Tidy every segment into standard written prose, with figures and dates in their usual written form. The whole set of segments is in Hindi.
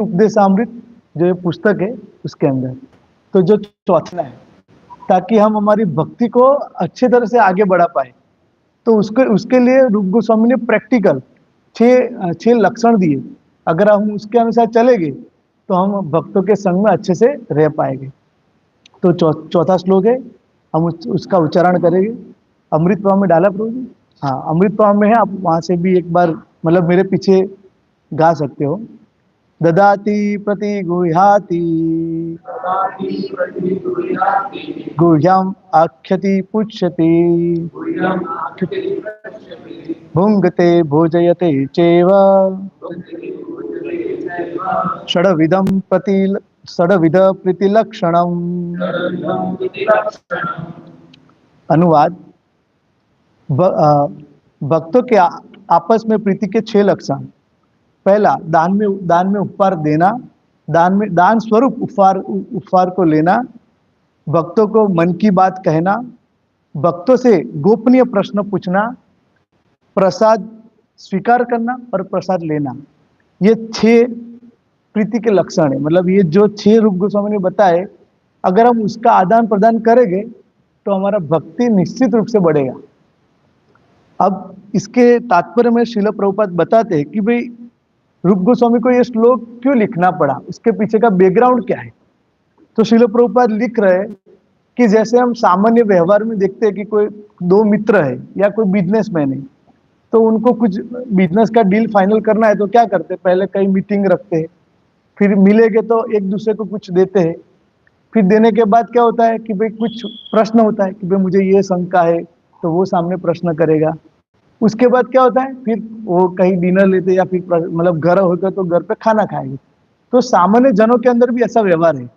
उपदेशामृत जो ये पुस्तक है उसके अंदर। तो जो चौथा है, ताकि हम हमारी भक्ति को अच्छे तरह से आगे बढ़ा पाए, तो उसके उसके लिए रूप गोस्वामी ने प्रैक्टिकल छह लक्षण दिए। अगर हम उसके अनुसार चलेंगे तो हम भक्तों के संग में अच्छे से रह पाएंगे। तो चौथा श्लोक है, हम उसका उच्चारण करेंगे। अमृत प्रवाह में डाला प्रभु जी? हाँ, अमृत प्रवाह में है, आप वहां से भी एक बार मतलब मेरे पीछे गा सकते हो। ददाति प्रति गुह्याति गुह्यम आख्यति पुष्यति भुङ्गते भोजयते चैव षड्विधं प्रति षड्विध प्रीतिलक्षणम्। अनुवाद, भक्तों के आपस में प्रीति के 6 लक्षण। पहला, दान में उपहार देना, दान स्वरूप उपहार को लेना, भक्तों को मन की बात कहना, भक्तों से गोपनीय प्रश्न पूछना, प्रसाद स्वीकार करना और प्रसाद लेना। ये 6 प्रीति के लक्षण है। मतलब ये जो 6 रूप गोस्वामी ने बताए, अगर हम उसका आदान प्रदान करेंगे तो हमारा भक्ति निश्चित रूप से बढ़ेगा। अब इसके तात्पर्य में श्रील प्रभुपाद बताते हैं कि भाई रूप गोस्वामी को ये श्लोक क्यों लिखना पड़ा, उसके पीछे का बैकग्राउंड क्या है। तो श्रील प्रभुपाद लिख रहे हैं कि जैसे हम सामान्य व्यवहार में देखते हैं कि कोई 2 मित्र है या कोई बिजनेसमैन है, तो उनको कुछ बिजनेस का डील फाइनल करना है तो क्या करते हैं, पहले कई मीटिंग रखते हैं, फिर मिलेंगे तो एक दूसरे को कुछ देते हैं, फिर देने के बाद क्या होता है कि भाई कुछ प्रश्न होता है कि भाई मुझे ये शंका है, तो वो सामने प्रश्न करेगा। उसके बाद क्या होता है, फिर वो कहीं डिनर लेते या फिर मतलब घर होता तो घर पे खाना खाएंगे। तो सामान्य जनों के अंदर भी ऐसा व्यवहार है।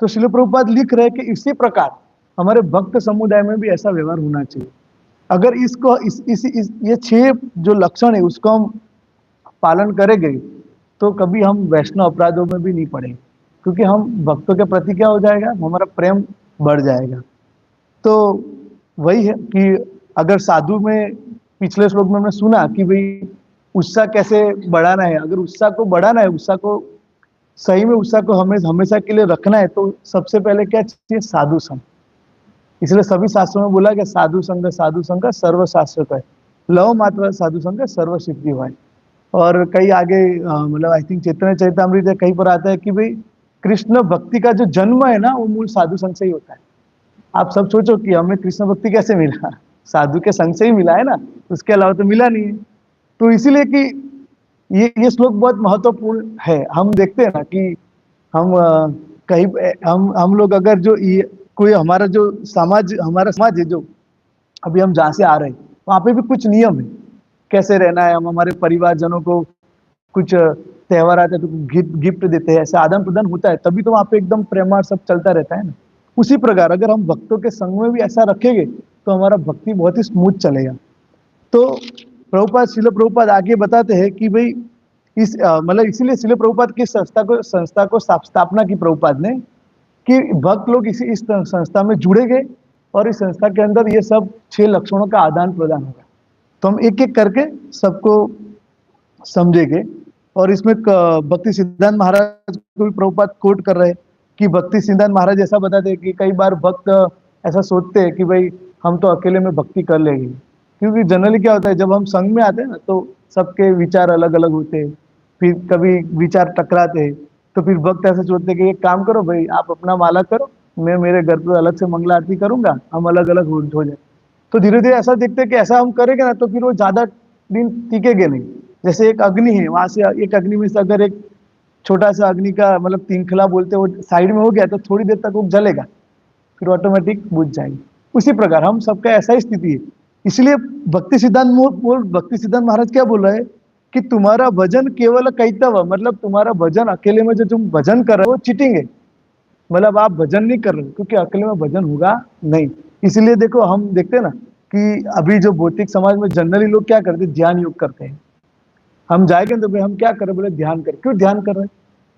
तो श्रील प्रभुपाद लिख रहे हैं कि इसी प्रकार हमारे भक्त समुदाय में भी ऐसा व्यवहार होना चाहिए। अगर इसको ये 6 जो लक्षण है उसको हम पालन करेंगे तो कभी हम वैष्णव अपराधों में भी नहीं पड़ेंगे, क्योंकि हम भक्तों के प्रति क्या हो जाएगा, हमारा प्रेम बढ़ जाएगा। तो वही है कि अगर साधु में पिछले श्लोक में हमने सुना कि भाई उत्साह कैसे बढ़ाना है, अगर उत्साह को बढ़ाना है, उत्साह को सही में उत्साह को हमेशा के लिए रखना है, तो सबसे पहले क्या चाहिए, साधु संग। इसलिए सभी शास्त्रों में बोला कि साधु संग सर्व शास्त्र का है, लव मात्र साधु संग सर्व सिद्धि हुआ है। और कई आगे मतलब आई थिंक चैतन्य चरितामृत कहीं पर आता है कि भाई कृष्ण भक्ति का जो जन्म है ना वो मूल साधु संग से ही होता है। आप सब सोचो कि हमें कृष्ण भक्ति कैसे मिला, साधु के संग से ही मिला है ना, उसके अलावा तो मिला नहीं है। तो इसीलिए कि ये श्लोक बहुत महत्वपूर्ण है। हम देखते हैं ना कि हम कहीं हम लोग अगर जो कोई हमारा समाज है, जो अभी हम जहाँ से आ रहे हैं वहाँ पे भी कुछ नियम है कैसे रहना है। हम हमारे परिवारजनों को कुछ त्योहार आते हैं तो गिफ्ट देते हैं, ऐसे आदान प्रदान होता है, तभी तो वहाँ पे एकदम प्रेम सब चलता रहता है ना। उसी प्रकार अगर हम भक्तों के संग में भी ऐसा रखेंगे तो हमारा भक्ति बहुत ही स्मूथ चलेगा। तो प्रभुपाद श्रील प्रभुपाद आगे बताते हैं कि भाई इस मतलब इसीलिए श्रील प्रभुपाद की संस्था को स्थापना की प्रभुपाद ने कि भक्त लोग इस संस्था में जुड़ेंगे और इस संस्था के अंदर ये सब 6 लक्षणों का आदान प्रदान होगा। तो हम एक एक करके सबको समझेंगे। और इसमें भक्ति सिद्धांत महाराज को भी प्रभुपाद कोट कर रहे हैं कि भक्ति सिद्धांत महाराज ऐसा बताते हैं कि कई बार भक्त ऐसा सोचते हैं कि भाई हम तो अकेले में भक्ति कर लेंगे, क्योंकि जनरली क्या होता है जब हम संघ में आते हैं ना तो सबके विचार अलग अलग होते हैं, फिर कभी विचार टकराते हैं, तो फिर भक्त ऐसे सोचते हैं कि एक काम करो भाई, आप अपना माला करो, मैं मेरे घर पे अलग से मंगला आरती करूंगा, हम अलग अलग हो जाए। तो धीरे धीरे ऐसा देखते हैं कि ऐसा हम करेंगे ना तो फिर वो ज्यादा दिन टिकेंगे नहीं। जैसे एक अग्नि है, वहां से एक अग्नि में से अगर एक छोटा सा अग्नि का मतलब तीनखला बोलते वो साइड में हो गया तो थोड़ी देर तक वो जलेगा, फिर ऑटोमेटिक बुझ जाएगी। उसी प्रकार हम सबका ऐसा ही स्थिति है। इसलिए भक्ति सिद्धांत महाराज क्या बोल रहे हैं कि तुम्हारा भजन केवल कैतव, मतलब तुम्हारा भजन अकेले में जो तुम भजन कर रहे हो वो चीटिंग है। मतलब आप भजन नहीं कर रहे क्योंकि अकेले में भजन होगा नहीं। इसलिए देखो हम देखते हैं ना कि अभी जो भौतिक समाज में जनरली लोग क्या करते हैं, ध्यान योग करते हैं। हम जाएंगे तो भाई हम क्या करें, बोले ध्यान कर। क्यों ध्यान कर रहे हैं?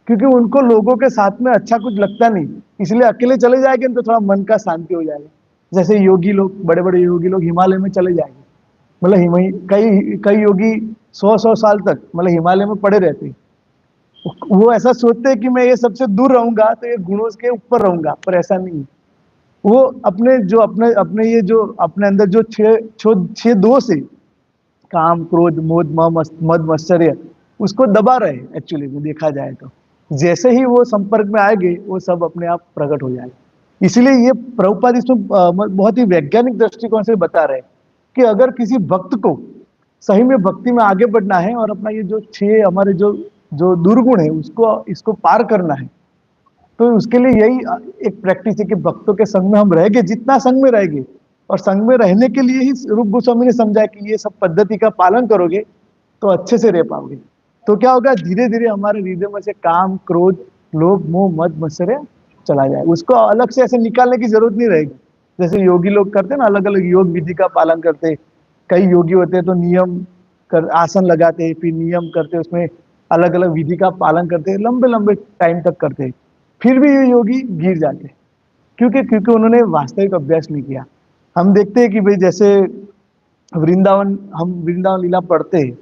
क्योंकि उनको लोगों के साथ में अच्छा कुछ लगता नहीं, इसलिए अकेले चले जाएंगे तो थोड़ा मन का शांति हो जाएगा। जैसे योगी लोग, बड़े बड़े योगी लोग हिमालय में चले जाएंगे, मतलब कई योगी 100 साल तक मतलब हिमालय में पड़े रहते हैं। वो ऐसा सोचते हैं कि मैं ये सबसे दूर रहूंगा तो ये गुणों के ऊपर रहूंगा, पर ऐसा नहीं है। वो अपने जो अपने अपने ये जो अपने अंदर जो छह दोष है, काम क्रोध मोद मद मत्सर्य, उसको दबा रहे हैं एक्चुअली में देखा जाए तो। जैसे ही वो संपर्क में आएंगे वो सब अपने आप प्रकट हो जाएगा। इसीलिए ये प्रभुपाद इसमें बहुत ही वैज्ञानिक दृष्टिकोण से बता रहे हैं कि अगर किसी भक्त को सही में भक्ति में आगे बढ़ना है और अपना ये जो छह हमारे जो जो दुर्गुण है उसको इसको पार करना है, तो उसके लिए यही एक प्रैक्टिस है कि भक्तों के संग में हम रहेंगे, जितना संग में रहेंगे। और संग में रहने के लिए ही रूप गोस्वामी ने समझा कि ये सब पद्धति का पालन करोगे तो अच्छे से रह पाओगे। तो क्या होगा, धीरे धीरे हमारे हृदय में से काम क्रोध लोभ मोह मद मत्सर्य चला जाए, उसको अलग से ऐसे निकालने की जरूरत नहीं रहेगी। जैसे योगी लोग करते हैं ना, अलग अलग योग विधि का पालन करते हैं। कई योगी होते हैं तो नियम कर आसन लगाते हैं, फिर नियम करते हैं, उसमें अलग अलग विधि का पालन करते हैं, लंबे लंबे टाइम तक करते हैं। फिर भी ये योगी गिर जाते हैं, क्योंकि क्योंकि उन्होंने वास्तविक अभ्यास नहीं किया। हम देखते हैं कि भाई जैसे वृंदावन, हम वृंदावन लीला पढ़ते हैं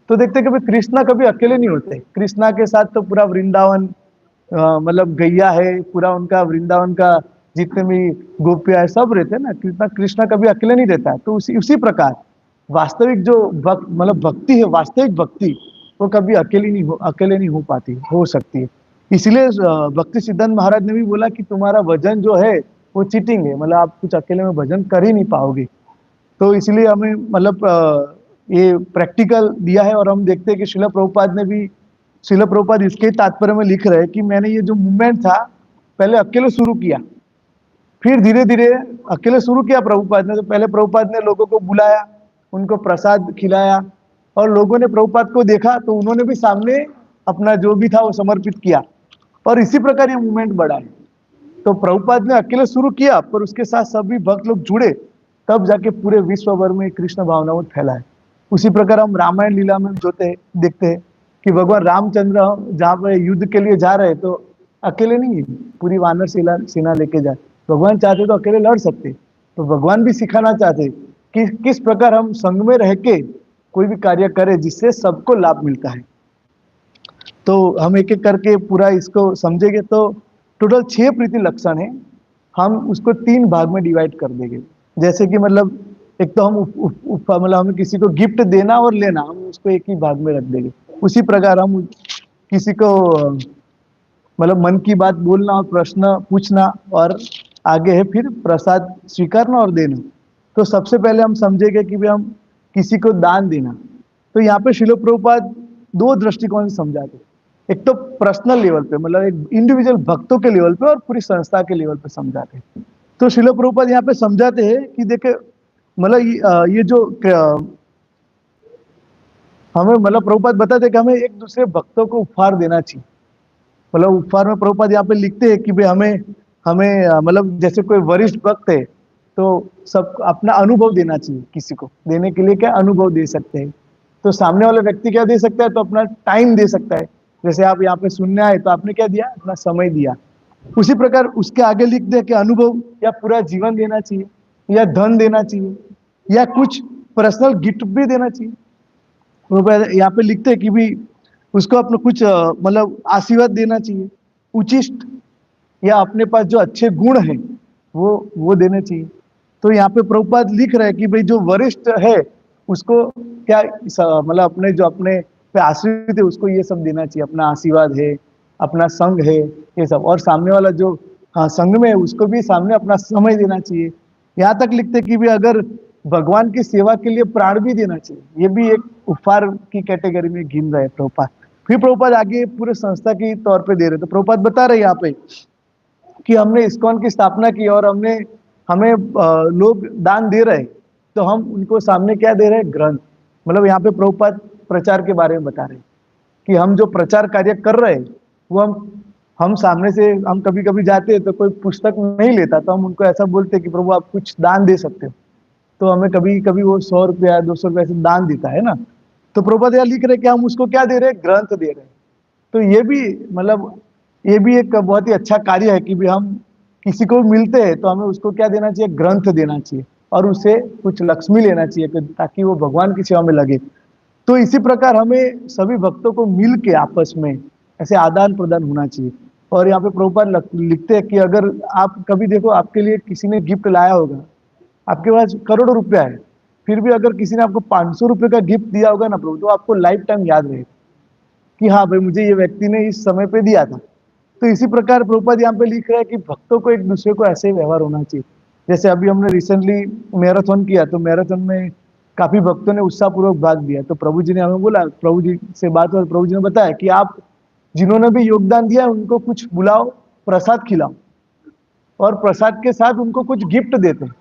तो देखते हैं कि भाई कृष्णा कभी अकेले नहीं होते। कृष्णा के साथ तो पूरा वृंदावन मतलब गैया है, पूरा उनका वृंदावन का जितने भी गोपियां है सब रहते हैं ना। कृष्णा कृष्णा कभी अकेले नहीं रहता है। तो उसी प्रकार वास्तविक जो भक्त मतलब भक्ति है, वास्तविक भक्ति वो कभी अकेले नहीं हो पाती, हो सकती है। इसलिए भक्ति सिद्धांत महाराज ने भी बोला कि तुम्हारा भजन जो है वो चीटिंग है, मतलब आप कुछ अकेले में भजन कर ही नहीं पाओगे। तो इसलिए हमें मतलब ये प्रैक्टिकल दिया है। और हम देखते हैं कि शिला प्रभुपाद इसके तात्पर्य में लिख रहे हैं कि मैंने ये जो मूवमेंट था पहले अकेले शुरू किया, फिर धीरे धीरे अकेले शुरू किया प्रभुपाद ने। तो पहले प्रभुपाद ने लोगों को बुलाया, उनको प्रसाद खिलाया, और लोगों ने प्रभुपाद को देखा तो उन्होंने भी सामने अपना जो भी था वो समर्पित किया, और इसी प्रकार ये मूवमेंट बढ़ा है। तो प्रभुपाद ने अकेले शुरू किया, पर उसके साथ सभी भक्त लोग जुड़े, तब जाके पूरे विश्व भर में कृष्ण भावना को फैलाए। उसी प्रकार हम रामायण लीला में देखते हैं कि भगवान रामचंद्र जहाँ पे युद्ध के लिए जा रहे हैं तो अकेले नहीं है, पूरी वानर सेना लेके जाए। भगवान चाहते तो अकेले लड़ सकते, तो भगवान भी सिखाना चाहते कि किस प्रकार हम संग में रह के कोई भी कार्य करें जिससे सबको लाभ मिलता है। तो हम एक एक करके पूरा इसको समझेंगे तो टोटल 6 प्रीति लक्षण है। हम उसको 3 भाग में डिवाइड कर देंगे। जैसे कि मतलब एक तो हम मतलब हमें किसी को गिफ्ट देना और लेना, हम उसको एक ही भाग में रख देंगे। उसी प्रकार हम किसी को मतलब मन की बात बोलना और प्रश्न पूछना, और आगे है फिर प्रसाद स्वीकारना और देना। तो सबसे पहले हम समझेंगे कि भाई हम किसी को दान देना। तो यहाँ पे शिल प्रभुपाद 2 दृष्टिकोण से समझाते। एक तो पर्सनल लेवल पे, मतलब एक इंडिविजुअल भक्तों के लेवल पे, और पूरी संस्था के लेवल पे समझाते हैं। तो शिल प्रभुपाद यहाँ पे समझाते हैं कि देखे मतलब ये जो हमें मतलब प्रभुपाद बताते हैं कि हमें एक दूसरे भक्तों को उपहार देना चाहिए। मतलब उपहार में प्रभुपाद यहाँ पे लिखते हैं कि भाई हमें हमें मतलब जैसे कोई वरिष्ठ भक्त है तो सब अपना अनुभव देना चाहिए। किसी को देने के लिए क्या अनुभव दे सकते हैं, तो सामने वाला व्यक्ति क्या दे सकता है, तो अपना टाइम दे सकता है। जैसे आप यहाँ पे सुनने आए तो आपने क्या दिया, अपना समय दिया। उसी प्रकार उसके आगे लिख दे कि अनुभव या पूरा जीवन देना चाहिए, या धन देना चाहिए, या कुछ पर्सनल गिफ्ट भी देना चाहिए। यहाँ पे लिखते हैं कि भी उसको अपने कुछ मतलब आशीर्वाद देना चाहिए, उचिष्ट, या अपने पास जो अच्छे गुण है वो देने चाहिए। तो यहाँ पे प्रभुपाद लिख रहे हैं कि भाई जो वरिष्ठ है उसको क्या मतलब अपने जो अपने पे आश्रित है उसको ये सब देना चाहिए, अपना आशीर्वाद है, अपना संग है, ये सब। और सामने वाला जो संग में है उसको भी सामने अपना समय देना चाहिए। यहाँ तक लिखते कि भी अगर भगवान की सेवा के लिए प्राण भी देना चाहिए, ये भी एक उपहार की कैटेगरी में गिन रहे प्रभुपाद। फिर प्रभुपाद आगे पूरे संस्था के तौर पे दे रहे। तो प्रभुपाद बता रहे यहाँ पे कि हमने इस्कॉन की स्थापना की और हमें लोग दान दे रहे, तो हम उनको सामने क्या दे रहे हैं, ग्रंथ। मतलब यहाँ पे प्रभुपाद प्रचार के बारे में बता रहे कि हम जो प्रचार कार्य कर रहे हैं वो हम सामने से हम कभी कभी जाते हैं तो कोई पुस्तक नहीं लेता, तो हम उनको ऐसा बोलते कि प्रभु आप कुछ दान दे सकते हो, तो हमें कभी कभी वो 100 रुपया 200 रुपया से दान देता है ना। तो प्रभुपाद यहाँ लिख रहे कि हम उसको क्या दे रहे हैं, ग्रंथ दे रहे हैं। तो ये भी मतलब ये भी एक बहुत ही अच्छा कार्य है कि भी हम किसी को मिलते हैं तो हमें उसको क्या देना चाहिए, ग्रंथ देना चाहिए, और उसे कुछ लक्ष्मी लेना चाहिए ताकि वो भगवान की सेवा में लगे। तो इसी प्रकार हमें सभी भक्तों को मिल के आपस में ऐसे आदान प्रदान होना चाहिए। और यहाँ पे प्रभुपाद लिखते हैं कि अगर आप कभी देखो आपके लिए किसी ने गिफ्ट लाया होगा, आपके पास करोड़ों रुपया है, फिर भी अगर किसी ने आपको 500 रुपये का गिफ्ट दिया होगा ना प्रभु, तो आपको लाइफ टाइम याद रहेगा कि हाँ भाई मुझे ये व्यक्ति ने इस समय पे दिया था। तो इसी प्रकार प्रभुपाद यहाँ पे लिख रहा है कि भक्तों को एक दूसरे को ऐसे ही व्यवहार होना चाहिए। जैसे अभी हमने रिसेंटली मैराथन किया, तो मैराथन में काफी भक्तों ने उत्साहपूर्वक भाग लिया। तो प्रभु जी ने हमें बोला, प्रभु जी से बात हुई, प्रभु जी ने बताया कि आप जिन्होंने भी योगदान दिया उनको कुछ बुलाओ, प्रसाद खिलाओ, और प्रसाद के साथ उनको कुछ गिफ्ट देते हैं।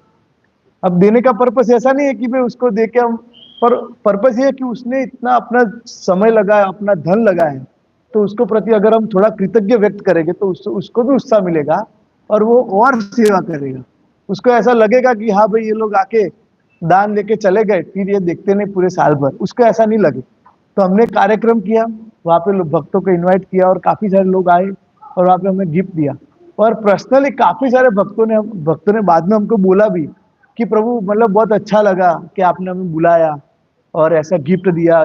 अब देने का पर्पस ऐसा नहीं है कि भाई उसको दे के हम, पर पर्पस ये है कि उसने इतना अपना समय लगाया, अपना धन लगाया है, तो उसको प्रति अगर हम थोड़ा कृतज्ञ व्यक्त करेंगे तो उसको भी उत्साह मिलेगा और वो और सेवा करेगा। उसको ऐसा लगेगा कि हाँ भाई ये लोग आके दान लेके चले गए, फिर ये देखते नहीं पूरे साल भर, उसको ऐसा नहीं लगे। तो हमने कार्यक्रम किया, वहाँ पे भक्तों को इनवाइट किया और काफी सारे लोग आए और वहाँ पे हमें गिफ्ट दिया। और पर्सनली काफी सारे भक्तों ने बाद में हमको बोला भी कि प्रभु मतलब बहुत अच्छा लगा कि आपने हमें बुलाया और ऐसा गिफ्ट दिया।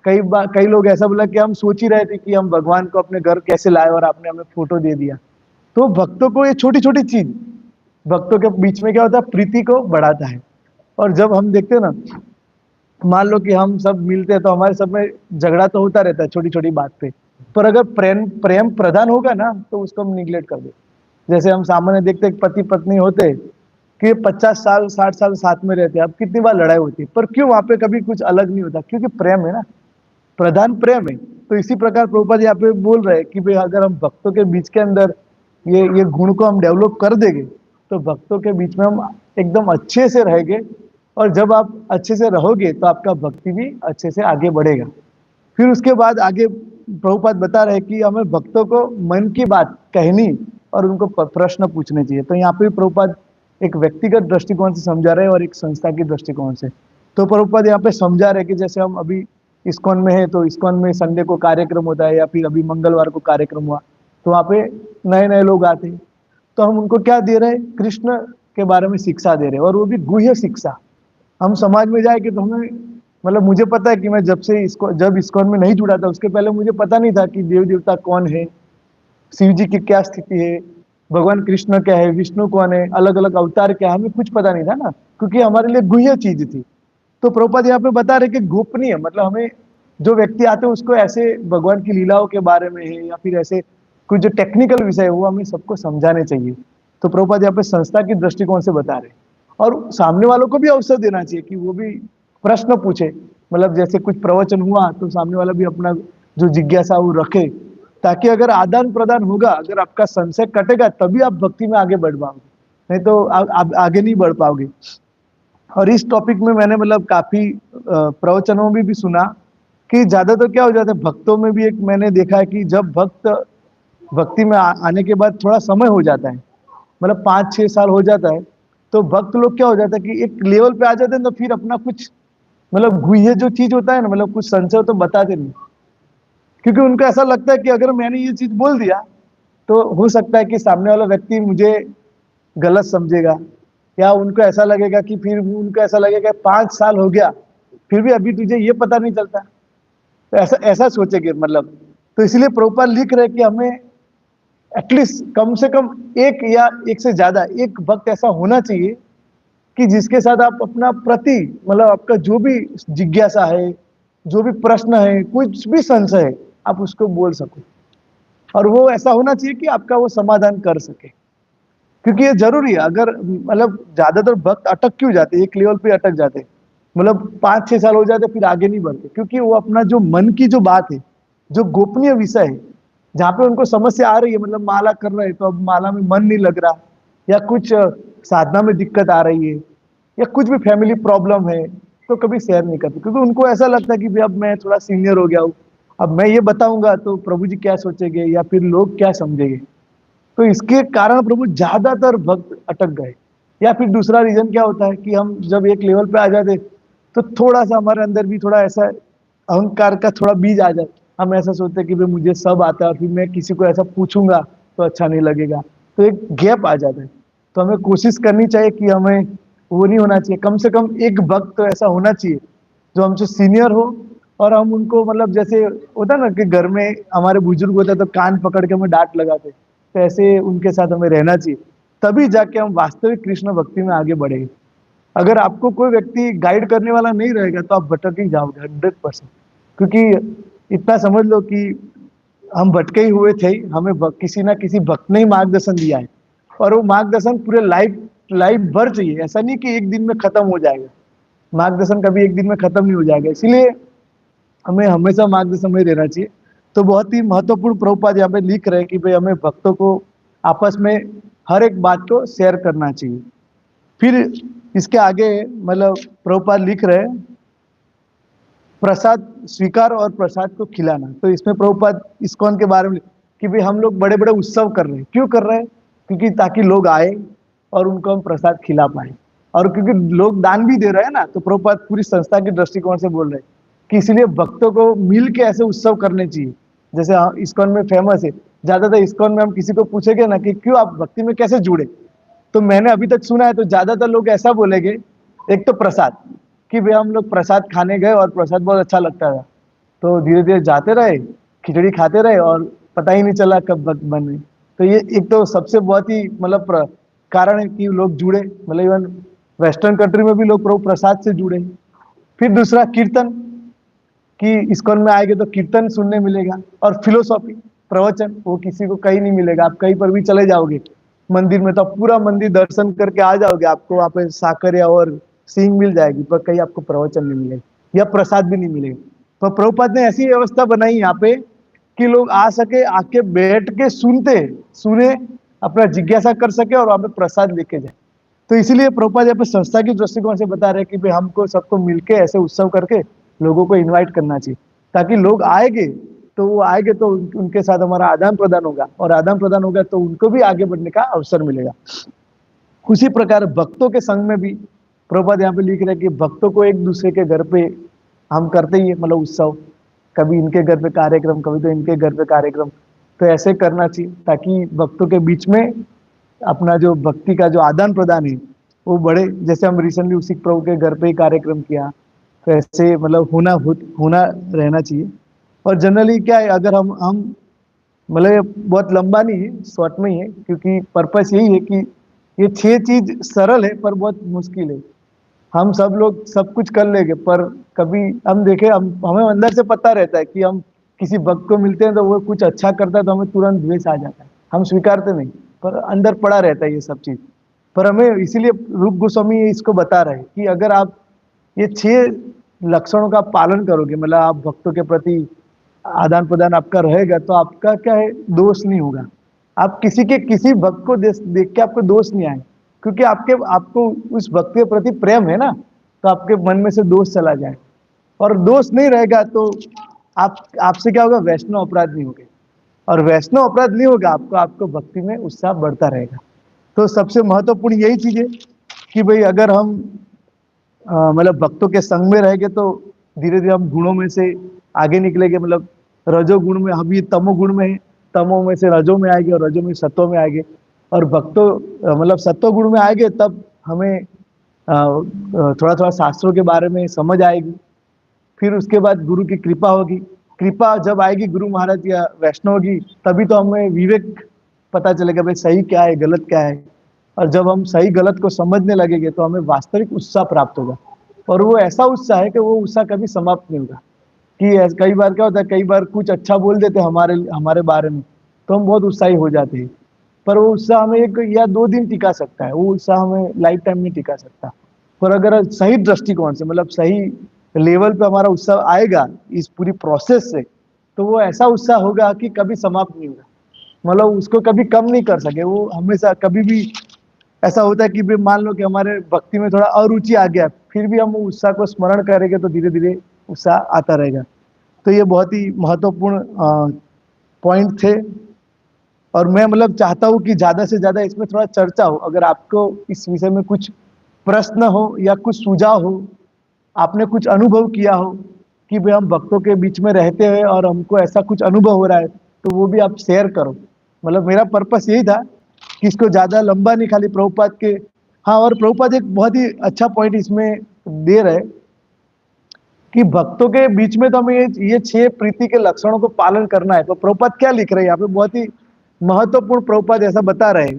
कई बार कई लोग ऐसा बोला कि हम सोच ही रहे थे कि हम भगवान को अपने घर कैसे लाए और आपने हमें फोटो दे दिया। तो भक्तों को ये छोटी छोटी चीज भक्तों के बीच में क्या होता है, प्रीति को बढ़ाता है। और जब हम देखते हैं ना, मान लो कि हम सब मिलते हैं तो हमारे सब में झगड़ा तो होता रहता है छोटी छोटी बात पे, पर अगर प्रेम प्रेम प्रधान होगा ना तो उसको हम निग्लेक्ट कर देते। जैसे हम सामान्य देखते हैं पति पत्नी होते कि 50 साल 60 साल साथ में रहते हैं, अब कितनी बार लड़ाई होती है, पर क्यों वहां पे कभी कुछ अलग नहीं होता? क्योंकि प्रेम है ना, प्रधान प्रेम है। तो इसी प्रकार प्रभुपाद यहाँ पे बोल रहे हैं कि भाई अगर हम भक्तों के बीच के अंदर ये गुण को हम डेवलप कर देंगे तो भक्तों के बीच में हम एकदम अच्छे से रहेंगे। और जब आप अच्छे से रहोगे तो आपका भक्ति भी अच्छे से आगे बढ़ेगा। फिर उसके बाद आगे प्रभुपाद बता रहे कि हमें भक्तों को मन की बात कहनी और उनको प्रश्न पूछने चाहिए। तो यहाँ पे प्रभुपाद एक व्यक्तिगत दृष्टिकोण से समझा रहे हैं और एक संस्था की दृष्टिकोण से। तो प्रभुपाद यहाँ पे समझा रहे कि जैसे हम अभी इस्कॉन में है, तो इस्कॉन में संडे को कार्यक्रम होता है या फिर अभी मंगलवार को कार्यक्रम हुआ, तो वहाँ पे नए नए लोग आते हैं, तो हम उनको क्या दे रहे हैं? कृष्ण के बारे में शिक्षा दे रहे हैं, और वो भी गुह्य शिक्षा। हम समाज में जाए कि तो हमें मतलब मुझे पता है कि मैं जब इस्कॉन में नहीं जुड़ा था उसके पहले मुझे पता नहीं था कि देव देवता कौन है, शिव जी की क्या स्थिति है, भगवान कृष्ण क्या है, विष्णु कौन है, अलग अलग अवतार क्या है, हमें कुछ पता नहीं था ना, क्योंकि हमारे लिए गुह्य चीज थी। तो प्रभुपाद यहाँ पे बता रहे कि गोपनीय मतलब हमें जो व्यक्ति आते हैं उसको ऐसे भगवान की लीलाओं के बारे में है या फिर ऐसे कुछ जो टेक्निकल विषय है वो हमें सबको समझाने चाहिए। तो प्रभुपाद यहाँ पे संस्था की दृष्टिकोण से बता रहे हैं। और सामने वालों को भी अवसर देना चाहिए कि वो भी प्रश्न पूछे। मतलब जैसे कुछ प्रवचन हुआ तो सामने वाला भी अपना जो जिज्ञासा वो रखे, ताकि अगर आदान प्रदान होगा, अगर आपका संशय कटेगा तभी आप भक्ति में आगे बढ़ पाओगे, नहीं तो आप आगे नहीं बढ़ पाओगे। और इस टॉपिक में मैंने मतलब काफी प्रवचनों में भी सुना कि ज्यादातर क्या हो जाता है भक्तों में भी, एक मैंने देखा है कि जब भक्त भक्ति में आने के बाद थोड़ा समय हो जाता है, मतलब 5-6 साल हो जाता है, तो भक्त लोग क्या हो जाता है कि एक लेवल पे आ जाते हैं तो फिर अपना कुछ मतलब गुह्य जो चीज होता है ना, मतलब कुछ संशय तो बताते नहीं, क्योंकि उनको ऐसा लगता है कि अगर मैंने ये चीज बोल दिया तो हो सकता है कि सामने वाला व्यक्ति मुझे गलत समझेगा, या उनको ऐसा लगेगा कि फिर उनको ऐसा लगेगा 5 साल हो गया फिर भी अभी तुझे ये पता नहीं चलता, तो ऐसा ऐसा सोचेंगे मतलब। तो इसलिए प्रभुपाद लिख रहे कि हमें एटलीस्ट कम से कम एक या एक से ज्यादा एक भक्त ऐसा होना चाहिए कि जिसके साथ आप अपना प्रति मतलब आपका जो भी जिज्ञासा है, जो भी प्रश्न है, कुछ भी संशय है, आप उसको बोल सको। और वो ऐसा होना चाहिए कि आपका वो समाधान कर सके, क्योंकि ये जरूरी है। अगर मतलब ज्यादातर भक्त अटक क्यों जाते, एक लेवल पे अटक जाते, मतलब 5-6 साल हो जाते फिर आगे नहीं बढ़ते, क्योंकि वो अपना जो मन की जो बात है, जो गोपनीय विषय है, जहाँ पे उनको समस्या आ रही है, मतलब माला कर रहे हैं तो अब माला में मन नहीं लग रहा, या कुछ साधना में दिक्कत आ रही है, या कुछ भी फैमिली प्रॉब्लम है, तो कभी शेयर नहीं करते, क्योंकि उनको ऐसा लगता है कि भाई अब मैं थोड़ा सीनियर हो गया हूँ, अब मैं ये बताऊंगा तो प्रभु जी क्या सोचेंगे या फिर लोग क्या समझेंगे। तो इसके कारण प्रभु ज्यादातर भक्त अटक गए। या फिर दूसरा रीजन क्या होता है कि हम जब एक लेवल पे आ जाते तो थोड़ा सा हमारे अंदर भी थोड़ा ऐसा अहंकार का थोड़ा बीज आ जाए, हम ऐसा सोचते हैं कि भाई मुझे सब आता है और फिर मैं किसी को ऐसा पूछूंगा तो अच्छा नहीं लगेगा, तो एक गैप आ जाता है। तो हमें कोशिश करनी चाहिए कि हमें वो नहीं होना चाहिए, कम से कम एक भक्त तो ऐसा होना चाहिए जो हमसे सीनियर हो और हम उनको मतलब जैसे होता ना कि घर में हमारे बुजुर्ग होते तो कान पकड़ के हमें डांट लगाते, तो ऐसे उनके साथ हमें रहना चाहिए, तभी जाके हम वास्तविक कृष्ण भक्ति में आगे बढ़ेंगे। अगर आपको कोई व्यक्ति गाइड करने वाला नहीं रहेगा तो आप भटक ही जाओगे 100%। क्योंकि इतना समझ लो कि हम भटके ही हुए थे ही, हमें किसी ना किसी भक्त ने ही मार्गदर्शन दिया है, और वो मार्गदर्शन पूरे लाइफ लाइफ भर चाहिए, ऐसा नहीं कि एक दिन में खत्म हो जाएगा। मार्गदर्शन कभी एक दिन में खत्म नहीं हो जाएगा, इसीलिए हमें हमेशा मार्गदर्शन में रहना चाहिए। तो बहुत ही महत्वपूर्ण प्रभुपाद यहाँ पे लिख रहे हैं कि भाई हमें भक्तों को आपस में हर एक बात को शेयर करना चाहिए। फिर इसके आगे मतलब प्रभुपाद लिख रहे हैं प्रसाद स्वीकार और प्रसाद को खिलाना। तो इसमें प्रभुपाद इस्कॉन के बारे में कि भाई हम लोग बड़े बड़े उत्सव कर रहे हैं, क्यों कर रहे हैं? क्योंकि ताकि लोग आए और उनको हम प्रसाद खिला पाए, और क्योंकि लोग दान भी दे रहे हैं ना, तो प्रभुपाद पूरी संस्था के दृष्टिकोण से बोल रहे हैं कि इसलिए भक्तों को मिल के ऐसे उत्सव करने चाहिए। जैसे इस्कॉन में फेमस है, ज्यादातर इस्कॉन में हम किसी को पूछेंगे ना कि क्यों आप भक्ति में कैसे जुड़े, तो मैंने अभी तक सुना है तो ज्यादातर लोग ऐसा बोलेंगे, एक तो प्रसाद, कि भाई हम लोग प्रसाद खाने गए और प्रसाद बहुत अच्छा लगता था, तो धीरे धीरे जाते रहे, खिचड़ी खाते रहे और पता ही नहीं चला कब वक्त बन गई। तो ये एक तो सबसे बहुत ही मतलब कारण है कि लोग जुड़े, मतलब इवन वेस्टर्न कंट्री में भी लोग प्रभु प्रसाद से जुड़े। फिर दूसरा कीर्तन, कि इस्कॉन में आएंगे तो कीर्तन सुनने मिलेगा, और फिलोसॉफी प्रवचन वो किसी को कहीं नहीं मिलेगा, आप कहीं पर भी चले जाओगे मंदिर में तो आप पूरा मंदिर दर्शन करके आ जाओगे, आपको वहाँ पे साकरिया और सींग मिल जाएगी, पर कहीं आपको प्रवचन नहीं मिलेगा या प्रसाद भी नहीं मिलेगा। तो प्रभुपाद ने ऐसी व्यवस्था बनाई यहाँ पे कि लोग आ सके, आके बैठ के सुने, अपना जिज्ञासा कर सके और वहाँ पे प्रसाद लेके जाए। तो इसीलिए प्रभुपाद यहाँ पे संस्था की दृष्टिकोण से बता रहे हैं कि भाई हमको सबको मिलके ऐसे उत्सव करके लोगों को इनवाइट करना चाहिए, ताकि लोग आएंगे तो वो आएंगे तो उनके साथ हमारा आदान प्रदान होगा, और आदान प्रदान होगा तो उनको भी आगे बढ़ने का अवसर मिलेगा। उसी प्रकार भक्तों के संग में भी प्रभुपाद यहाँ पे लिख रहे हैं कि भक्तों को एक दूसरे के घर पे हम करते ही है, मतलब उत्सव, कभी इनके घर पे कार्यक्रम, कभी तो इनके घर पे कार्यक्रम, तो ऐसे करना चाहिए ताकि भक्तों के बीच में अपना जो भक्ति का जो आदान प्रदान है वो बढ़े। जैसे हम रिसेंटली उसी प्रभु के घर पे ही कार्यक्रम किया, तो ऐसे मतलब होना रहना चाहिए। और जनरली क्या है, अगर हम मतलब ये बहुत लंबा नहीं है, शॉर्ट में ही है, क्योंकि पर्पस यही है कि ये 6 चीज सरल है पर बहुत मुश्किल है। हम सब लोग सब कुछ कर लेंगे, पर कभी हम देखें, हमें अंदर से पता रहता है कि हम किसी भक्त को मिलते हैं तो वो कुछ अच्छा करता है तो हमें तुरंत द्वेष आ जाता है, हम स्वीकारते नहीं, पर अंदर पड़ा रहता है ये सब चीज। पर हमें इसीलिए रूप गोस्वामी इसको बता रहे हैं कि अगर आप ये 6 लक्षणों का पालन करोगे, मतलब आप भक्तों के प्रति आदान प्रदान आपका रहेगा, तो आपका क्या है, दोष नहीं होगा। आप किसी के किसी भक्त को देख के आपको दोष नहीं आए, क्योंकि आपको उस भक्त के प्रति प्रेम है ना, तो आपके मन में से दोष चला जाए। और दोष नहीं रहेगा तो आपसे क्या होगा, वैष्णव अपराध नहीं होगा, और वैष्णव अपराध नहीं होगा आपको, आपको भक्ति में उत्साह बढ़ता रहेगा। तो सबसे महत्वपूर्ण यही चीज है कि भाई अगर हम मतलब भक्तों के संग में रहेंगे तो धीरे धीरे हम गुणों में से आगे निकलेंगे। मतलब रजोगुण में, हम ये तमोगुण में है, तमो में से रजो में आएंगे और रजो में सत्व में आएंगे, और भक्तों मतलब सत्व गुण में आएंगे तब हमें थोड़ा थोड़ा शास्त्रों के बारे में समझ आएगी। फिर उसके बाद गुरु की कृपा होगी, कृपा जब आएगी गुरु महाराज या वैष्णव की, तभी तो हमें विवेक पता चलेगा भाई सही क्या है गलत क्या है। और जब हम सही गलत को समझने लगेंगे तो हमें वास्तविक उत्साह प्राप्त होगा, और वो ऐसा उत्साह है कि वो उत्साह कभी समाप्त नहीं होगा। कि कई बार क्या होता है, कई बार कुछ अच्छा बोल देते हैं हमारे हमारे बारे में, तो हम बहुत उत्साही हो जाते हैं, पर वो उत्साह हमें 1 या 2 दिन टिका सकता है, वो उत्साह हमें लाइफ टाइम नहीं टिका सकता। पर अगर सही दृष्टिकोण से, मतलब सही लेवल पे हमारा उत्साह आएगा इस पूरी प्रोसेस से, तो वो ऐसा उत्साह होगा कि कभी समाप्त नहीं होगा, मतलब उसको कभी कम नहीं कर सके। वो हमेशा कभी भी ऐसा होता है कि भी मान लो कि हमारे भक्ति में थोड़ा अरुचि आ गया, फिर भी हम वो उत्साह को स्मरण करेंगे तो धीरे धीरे उत्साह आता रहेगा। तो ये बहुत ही महत्वपूर्ण पॉइंट थे, और मैं मतलब चाहता हूँ कि ज्यादा से ज्यादा इसमें थोड़ा चर्चा हो। अगर आपको इस विषय में कुछ प्रश्न हो या कुछ सुझाव हो, आपने कुछ अनुभव किया हो कि भाई हम भक्तों के बीच में रहते हैं और हमको ऐसा कुछ अनुभव हो रहा है, तो वो भी आप शेयर करो। मतलब मेरा पर्पस यही था कि इसको ज्यादा लंबा नहीं, खाली प्रभुपाद के। हाँ, और प्रभुपाद एक बहुत ही अच्छा पॉइंट इसमें दे रहे कि भक्तों के बीच में तो हमें ये 6 प्रीति के लक्षणों को पालन करना है। तो प्रभुपाद क्या लिख रहे हैं यहाँ पे, बहुत ही महत्वपूर्ण प्रभुपाद ऐसा बता रहे हैं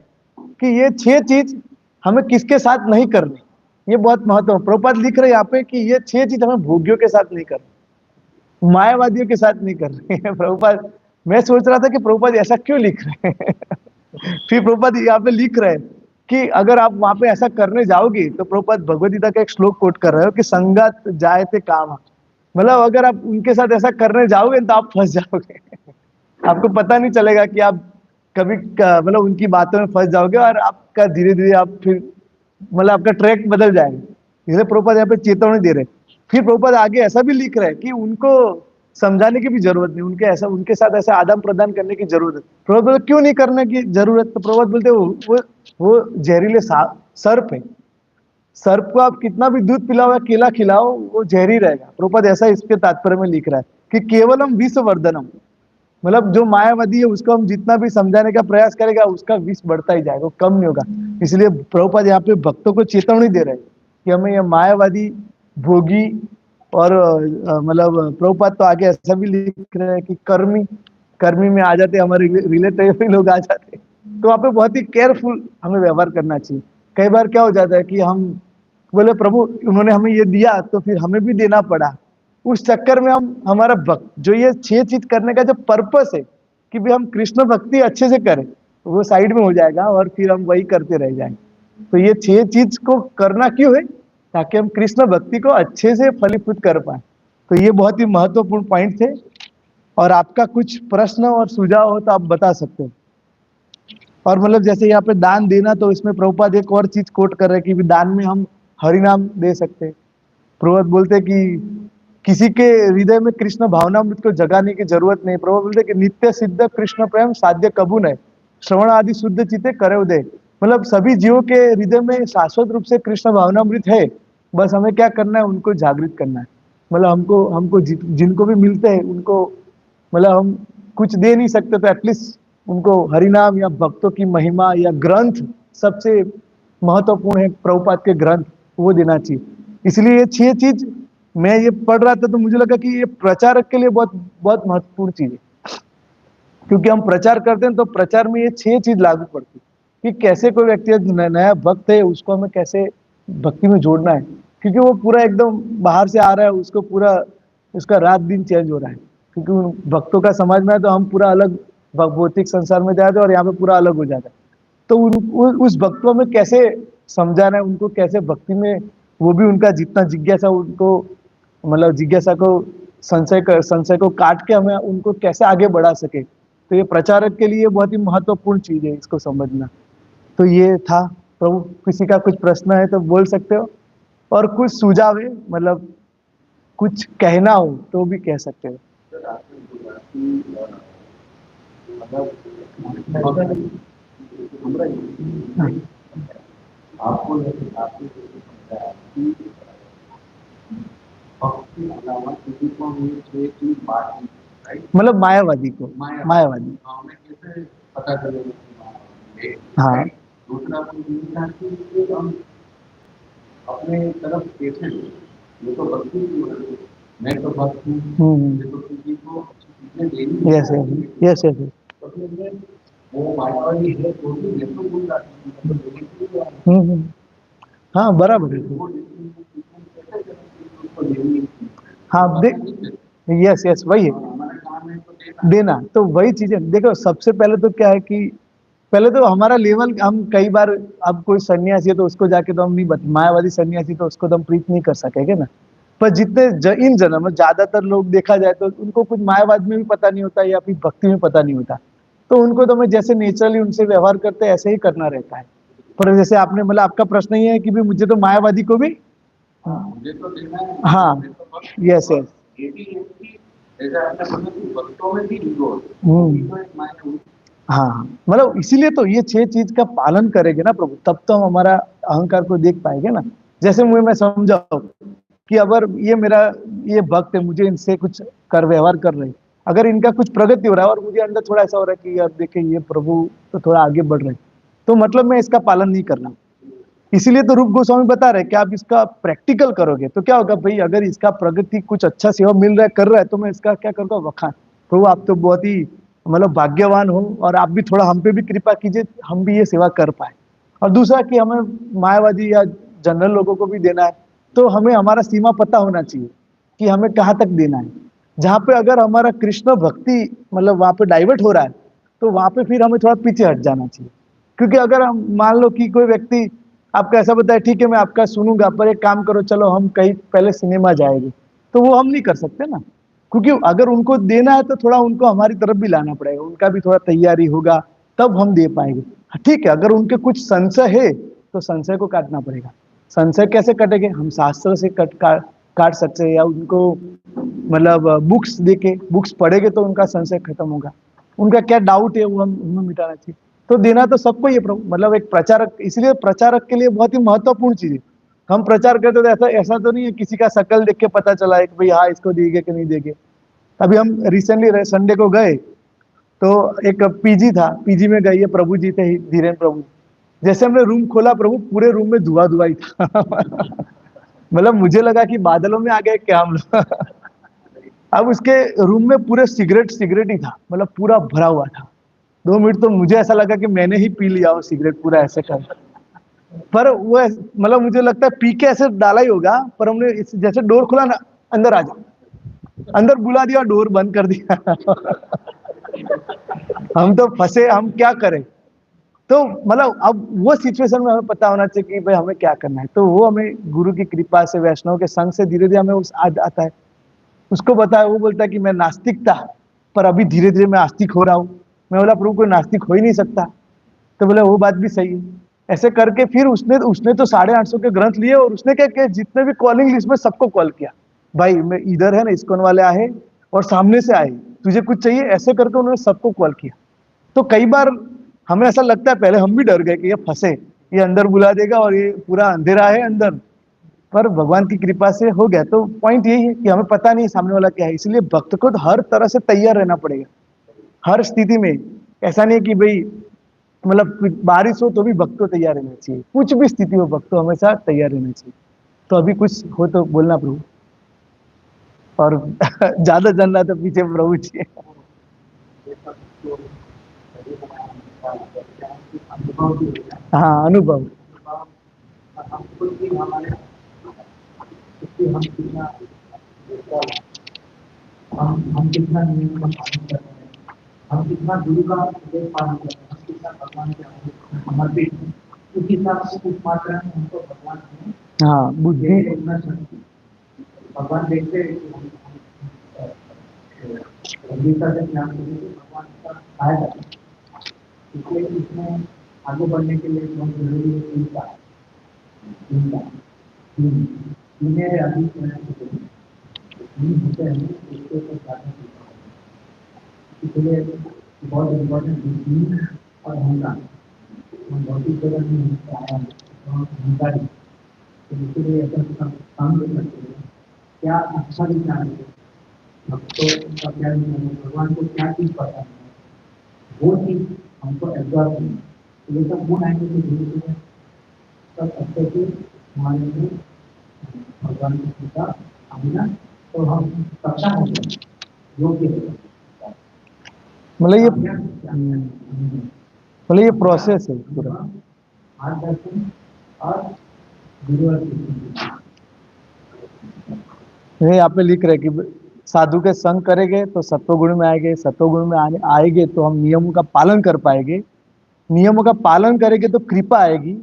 कि ये 6 चीज हमें किसके साथ नहीं करनी। ये बहुत महत्वपूर्ण प्रभुपाद लिख रहे हैं यहाँ पे कि ये 6 चीज हमें भोगियों के साथ नहीं करनी, मायावादियों के साथ नहीं करनी है। प्रभुपाद, मैं सोच रहा था कि प्रभुपाद ऐसा क्यों लिख रहे हैं। फिर प्रभुपाद यहाँ पे लिख रहे हैं कि अगर आप वहां पे ऐसा करने जाओगे तो प्रभुपाद भगवद गीता का एक श्लोक कोट कर रहे हो कि संगत जायते काम, मतलब अगर आप उनके साथ ऐसा करने जाओगे तो आप फंस जाओगे। आपको पता नहीं चलेगा कि आप कभी मतलब उनकी बातों में फंस जाओगे और आपका धीरे धीरे आप फिर मतलब आपका ट्रैक बदल जाएगा। इसलिए प्रभुपाद यहाँ पे चेतावनी दे रहे। फिर प्रभुपाद आगे ऐसा भी लिख रहे हैं कि उनको समझाने की भी जरूरत नहीं, उनके साथ ऐसा आदान प्रदान करने की जरूरत है। प्रभुपाद बोलते, क्यों नहीं करने की जरूरत? तो प्रभुपाद बोलते वो जहरीले सर्प है। सर्प को आप कितना भी दूध पिलाओ या केला खिलाओ वो जहरी रहेगा। प्रभुपाद ऐसा इसके तात्पर्य में लिख रहा है कि केवलम विष वर्धनम, मतलब जो मायावादी है उसको हम जितना भी समझाने का प्रयास करेगा उसका विष बढ़ता ही जाएगा, वो कम नहीं होगा। इसलिए प्रभुपाद यहाँ पे भक्तों को चेतावनी दे रहे हैं कि हमें यह मायावादी, भोगी और मतलब प्रभुपाद तो आगे ऐसा भी लिख रहे हैं कि कर्मी में आ जाते, हमारे रिलेटिव लोग आ जाते। तो वहाँ पे बहुत ही केयरफुल हमें व्यवहार करना चाहिए। कई बार क्या हो जाता है कि हम बोले प्रभु उन्होंने हमें ये दिया तो फिर हमें भी देना पड़ा, उस चक्कर में हम हमारा भक्त जो ये 6 चीज करने का जो पर्पस है कि भी हम कृष्ण भक्ति अच्छे से करें, वो साइड में हो जाएगा और फिर हम वही करते रह जाएंगे। तो ये 6 चीज को करना क्यों है? ताकि हम कृष्ण भक्ति को अच्छे से फलीभूत कर पाए। तो ये बहुत ही महत्वपूर्ण पॉइंट थे। और आपका कुछ प्रश्न और सुझाव हो तो आप बता सकते हो। और मतलब जैसे यहाँ पे दान देना, तो इसमें प्रभुपाद एक और चीज कोट कर रहे हैं कि दान में हम हरिनाम दे सकते हैं। प्रभुपाद बोलते हैं कि किसी के हृदय में कृष्ण भावनामृत को जगाने की जरूरत नहीं। प्रभुपाद बोलते हैं कि नित्य सिद्ध कृष्ण प्रेम साध्य कबू नहीं, श्रवण आदि शुद्ध चित्ते करे उदय। मतलब सभी जीवों के हृदय में शाश्वत रूप से कृष्ण भावनामृत है, बस हमें क्या करना है, उनको जागृत करना है। मतलब हमको हमको जिनको भी मिलते हैं उनको, मतलब हम कुछ दे नहीं सकते तो एटलीस्ट उनको हरिनाम या भक्तों की महिमा या ग्रंथ, सबसे महत्वपूर्ण है प्रभुपाद के ग्रंथ, वो देना चाहिए। इसलिए ये 6 चीज मैं ये पढ़ रहा था तो मुझे लगा कि ये प्रचारक के लिए बहुत बहुत महत्वपूर्ण चीज है। क्योंकि हम प्रचार करते हैं तो प्रचार में ये 6 चीज लागू पड़ती है कि कैसे कोई व्यक्ति नया भक्त है उसको हमें कैसे भक्ति में जोड़ना है। क्योंकि वो पूरा एकदम बाहर से आ रहा है, उसको पूरा उसका रात दिन चेंज हो रहा है। क्योंकि उन भक्तों का समझ में है तो हम पूरा अलग भौतिक संसार में जाते हैं और यहाँ पे पूरा अलग हो जाता है। तो उस भक्तों में कैसे समझाना है, उनको कैसे भक्ति में, वो भी उनका जितना जिज्ञासा उनको, मतलब जिज्ञासा को संशय को काट के हमें उनको कैसे आगे बढ़ा सके। तो ये प्रचारक के लिए बहुत ही महत्वपूर्ण चीज है इसको समझना। तो ये था। प्रभु किसी का कुछ प्रश्न है तो बोल सकते हो, और कुछ सुझाव है, मतलब कुछ कहना हो तो भी कह सकते हो। आपको मतलब मायावादी को, मायावादी, पता चले। हाँ दूसरा हम अपने तरफ कैसे, ये तो भक्ति की वजह से, मैं तो भक्त हूँ, ये तो किसी को चीजें देनी, यस यस यस, तो फिर वो मायावादी है तो भी ये तो बोल रहा है। हाँ बराबर है। हाँ यस यस वही है देना। तो वही चीजें देखो, सबसे पहले तो क्या है कि पहले तो हमारा लेवल, हम कई बार, अब कोई सन्यासी है तो उसको जाके तो हम नहीं मायावादी सन्यासी तो उसको तो हम प्रीत नहीं कर सकेंगे ना। पर जितने इन जन्म में ज्यादातर लोग देखा जाए तो उनको कुछ मायावाद में भी पता नहीं होता या फिर भक्ति में पता नहीं होता। तो उनको तो मैं जैसे नेचुरली उनसे व्यवहार करते ऐसे ही करना रहता है। पर जैसे आपने, मतलब आपका प्रश्न ये है कि भी मुझे तो मायावादी को भी, हाँ यस यस, हाँ मतलब इसीलिए तो ये 6 चीज का पालन करेंगे ना प्रभु, तब तो हम हमारा अहंकार को देख पाएंगे ना। जैसे मुझे, मैं समझाऊं कि अगर ये मेरा ये भक्त है, मुझे इनसे कुछ कर व्यवहार कर रहे हैं, अगर इनका कुछ प्रगति हो रहा है और मुझे अंदर थोड़ा ऐसा हो रहा है कि यार देखिए ये प्रभु तो थोड़ा आगे बढ़ रहे हैं, तो मतलब मैं इसका पालन नहीं करना। इसीलिए तो रूप गोस्वामी बता रहे हैं कि आप इसका प्रैक्टिकल करोगे तो क्या होगा भाई, अगर इसका प्रगति कुछ अच्छा सेवा मिल रहा है कर रहा है तो मैं इसका क्या करूँगा, वखान। तो आप तो बहुत ही मतलब भाग्यवान हो, और आप भी थोड़ा हम पे भी कृपा कीजिए, हम भी ये सेवा कर पाए। और दूसरा कि हमें मायावादी या जनरल लोगों को भी देना है, तो हमें हमारा सीमा पता होना चाहिए कि हमें कहाँ तक देना है। जहाँ पे अगर हमारा कृष्ण भक्ति मतलब वहाँ पे डाइवर्ट हो रहा है, तो वहाँ पे फिर हमें थोड़ा पीछे हट जाना चाहिए। क्योंकि अगर हम मान लो कि कोई व्यक्ति आपको ऐसा बताए, ठीक है मैं आपका सुनूंगा, पर एक काम करो चलो हम कहीं पहले सिनेमा जाएंगे, तो वो हम नहीं कर सकते ना। क्योंकि अगर उनको देना है तो थोड़ा उनको हमारी तरफ भी लाना पड़ेगा, उनका भी थोड़ा तैयारी होगा, तब हम दे पाएंगे। ठीक है, अगर उनके कुछ संशय है तो संशय को काटना पड़ेगा। संशय कैसे कटेंगे, हम शास्त्र से काट सकते हैं, या उनको मतलब बुक्स देके बुक्स पढ़ेंगे तो उनका संशय खत्म होगा। उनका क्या डाउट है वो हमें मिटाना चाहिए। तो देना तो सबको ही है प्रभु, मतलब एक प्रचारक, इसलिए प्रचारक के लिए बहुत ही महत्वपूर्ण चीज है। हम प्रचार करते तो ऐसा ऐसा तो नहीं है किसी का शकल देख के पता चला है कि भाई हाँ इसको देंगे कि नहीं देंगे। अभी हम रिसेंटली संडे को गए, तो एक पीजी था, पीजी में गए, ये प्रभु जी थे धीरेन्द्र प्रभु। जैसे हमने रूम खोला प्रभु, पूरे रूम में धुआं धुआं ही था। मतलब मुझे लगा कि बादलों में आ गए क्या हम लोग। अब उसके रूम में पूरे सिगरेट सिगरेट ही था, मतलब पूरा भरा हुआ था। 2 मिनट तो मुझे ऐसा लगा कि मैंने ही पी लिया वो सिगरेट पूरा ऐसे कर। पर वो मतलब मुझे लगता है पी के ऐसे डाला ही होगा, पर हमने जैसे डोर खुला ना, अंदर आ जा, अंदर बुला दिया, डोर बंद कर दिया। हम तो फंसे, हम क्या करें। तो मतलब अब वो सिचुएशन में हमें पता होना चाहिए कि भाई हमें क्या करना है। तो वो हमें गुरु की कृपा से, वैष्णव के संग से धीरे धीरे हमें उस आता है। उसको बताया, वो बोलता है कि मैं नास्तिक था, पर अभी धीरे धीरे मैं आस्तिक हो रहा हूँ। मैं बोला प्रभु कोई नास्तिक हो ही नहीं सकता। तो बोले वो बात भी सही है। ऐसे करके फिर उसने उसने तो 850 के ग्रंथ लिए, और उसने क्या किया, जितने भी कॉलिंग लिस्ट में सबको कॉल किया, भाई मैं इधर है ना, इस्कॉन वाले आए और सामने से आए, तुझे कुछ चाहिए, ऐसे करके उन्होंने सबको कॉल किया। तो कई बार हमें ऐसा लगता है, पहले हम भी डर गए कि ये फंसे, ये अंदर बुला देगा और ये पूरा अंधेरा है अंदर। पर भगवान की कृपा से हो गया। तो पॉइंट यही है कि हमें पता नहीं सामने वाला क्या है, इसलिए भक्त को हर तरह से तैयार रहना पड़ेगा, हर स्थिति में। ऐसा नहीं है कि भाई मतलब बारिश हो तो भी भक्त को तैयार रहना चाहिए, कुछ भी स्थिति हो भक्त को हमेशा तैयार रहना चाहिए। तो अभी कुछ हो तो बोलना प्रभु, और ज्यादा जानना तो पीछे प्रभु जी। अनुभव भी होता है। हाँ अनुभव। हम खुद भी हमारे इससे हम कितना हम कितना नियम का पालन कर रहे हैं, हम कितना गुरु का उपदेश पालन कर रहे हैं, हम कितना भगवान के आगे समर्पित हैं, उस हिसाब से कुछ मात्रा में हमको भगवान हमें हाँ बुद्धि। उतना शक्ति भगवान देखते हैं कि हम गीता से ज्ञान देंगे तो भगवान का सहायता करें। इसलिए इसमें आगे बढ़ने के लिए बहुत जरूरी है चिंता। चिंता मेरे अभी होते हैं उसके ऊपर ज़्यादा इसलिए बहुत इम्पोर्टेंट बुद्धि और अहंकार। हम भौतिक जगत में आया है तो हम अहंकारी, तो इसलिए ऐसा काम भी करते हैं। क्या अच्छा विचार है, भक्तों का क्या विचार है, भगवान को क्या चीज़ पता है, वो चीज़ हमको एब्जॉर्व करनी है। तो ये सब गुण आएंगे तो धीरे धीरे सब अच्छे से हमारे में भगवान की कृपा आना, तो हम सक्षम हो जाए योग्य हो जाए। मतलब ये मतलब ये प्रोसेस है पूरा। मार्गदर्शन और गुरु ये यहाँ पे लिख रहे कि साधु के संग करेंगे तो सत्वगुण में आएंगे, सत्वगुण में आएंगे तो हम नियमों का पालन कर पाएंगे, नियमों का पालन करेंगे तो कृपा आएगी,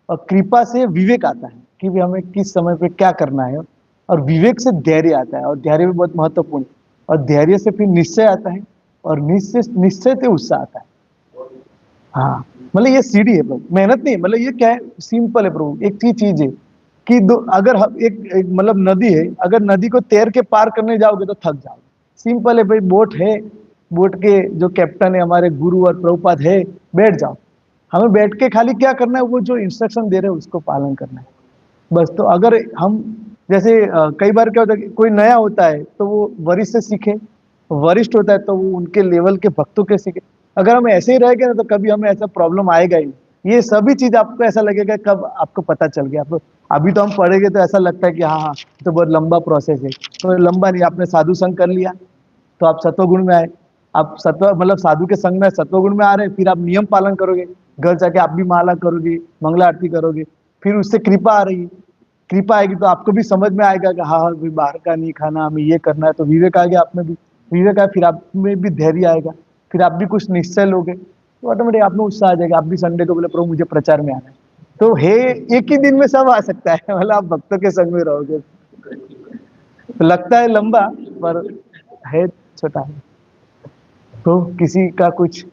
और कृपा से विवेक आता है कि भी हमें किस समय पे क्या करना है, और विवेक से धैर्य आता है, और धैर्य भी बहुत महत्वपूर्ण है, और धैर्य से फिर निश्चय आता है, और निश्चय निश्चय से उत्साह आता है। हाँ मतलब ये सीढ़ी है प्रभु, मेहनत नहीं है। मतलब ये क्या है, सिंपल है प्रभु। एक ही चीज है कि अगर एक मतलब नदी है, अगर नदी को तैर के पार करने जाओगे तो थक जाओगे। सिंपल है भाई, बोट है, बोट के जो कैप्टन है हमारे गुरु और प्रभुपाद है, बैठ जाओ। हमें बैठ के खाली क्या करना है, वो जो इंस्ट्रक्शन दे रहे हैं उसको पालन करना है बस। तो अगर हम जैसे कई बार क्या होता है कि कोई नया होता है तो वो वरिष्ठ से सीखे, वरिष्ठ होता है तो वो उनके लेवल के भक्तों के सीखे। अगर हम ऐसे ही रहेंगे ना तो कभी हमें ऐसा प्रॉब्लम आएगा ही नहीं। ये सभी चीज आपको ऐसा लगेगा कब आपको पता चल गया। आपको अभी तो हम पढ़ेंगे तो ऐसा लगता है कि हाँ हाँ तो बहुत लंबा प्रोसेस है, तो लंबा नहीं, आपने साधु संग कर लिया तो आप सत्वगुण में आए। आप सत्व मतलब साधु के संग में सत्वगुण में आ रहे हैं, फिर आप नियम पालन करोगे, घर जाके आप भी माला करोगे, मंगला आरती करोगे, फिर उससे कृपा आ रही है। कृपा आएगी तो आपको भी समझ में आएगा कि हाँ हाँ भाई बाहर का नहीं खाना, हमें ये करना है, तो विवेक आ गया आप में भी। विवेक आया फिर आप में भी धैर्य आएगा, फिर आप भी कुछ निश्चय लोगे, तो ऑटोमेटिक आप में उत्साह आ जाएगा। आप भी संडे को बोले प्रभु मुझे प्रचार में आना है, तो हे एक ही दिन में सब आ सकता है। मतलब आप भक्तों के संग में रहोगे तो लगता है लंबा, पर है छोटा है। तो किसी का कुछ